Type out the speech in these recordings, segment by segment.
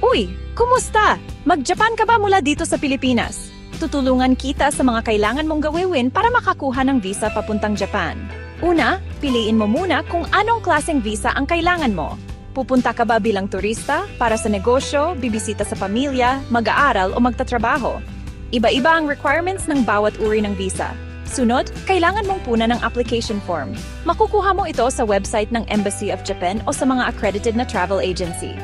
Uy, kumusta? Mag-Japan ka ba mula dito sa Pilipinas? Tutulungan kita sa mga kailangan mong gawin para makakuha ng visa papuntang Japan. Una, piliin mo muna kung anong klaseng visa ang kailangan mo. Pupunta ka ba bilang turista, para sa negosyo, bibisita sa pamilya, mag-aaral o magtatrabaho? Iba-iba ang requirements ng bawat uri ng visa. Sunod, kailangan mong puna ng application form. Makukuha mo ito sa website ng Embassy of Japan o sa mga accredited na travel agency.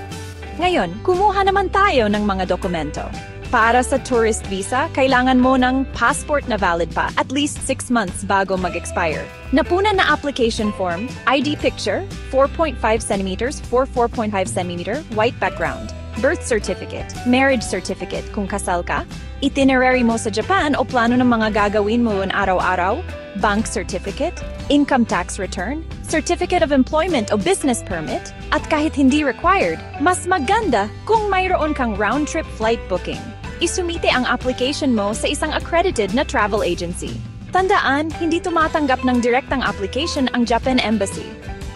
Ngayon, kumuha naman tayo ng mga dokumento. Para sa tourist visa, kailangan mo ng passport na valid pa at least 6 months bago mag-expire. Napuna na application form, ID picture, 4.5 cm x 4.5 cm, white background, birth certificate, marriage certificate kung kasal ka, itinerary mo sa Japan o plano ng mga gagawin mo in araw-araw, bank certificate, income tax return, certificate of employment o business permit, at kahit hindi required, mas maganda kung mayroon kang round-trip flight booking. Isumite ang application mo sa isang accredited na travel agency. Tandaan, hindi tumatanggap ng direktang application ang Japan Embassy.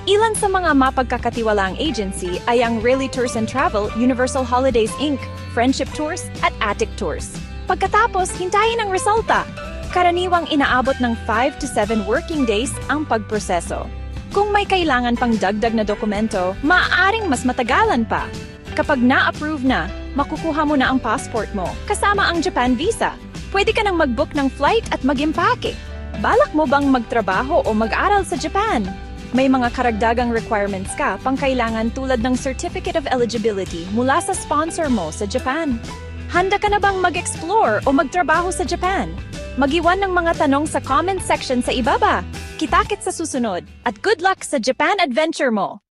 Ilan sa mga mapagkakatiwalaang agency ay ang Really Tours and Travel, Universal Holidays Inc., Friendship Tours, at Attic Tours. Pagkatapos, hintayin ang resulta. Karaniwang inaabot ng 5 to 7 working days ang pagproseso. Kung may kailangan pang dagdag na dokumento, maaaring mas matagalan pa. Kapag na-approve na, makukuha mo na ang passport mo, kasama ang Japan visa. Pwede ka nang mag-book ng flight at mag-impake. Balak mo bang magtrabaho o mag-aral sa Japan? May mga karagdagang requirements ka pang kailangan tulad ng Certificate of Eligibility mula sa sponsor mo sa Japan. Handa ka na bang mag-explore o magtrabaho sa Japan? Mag-iwan ng mga tanong sa comment section sa ibaba. Kita-kits sa susunod at good luck sa Japan adventure mo!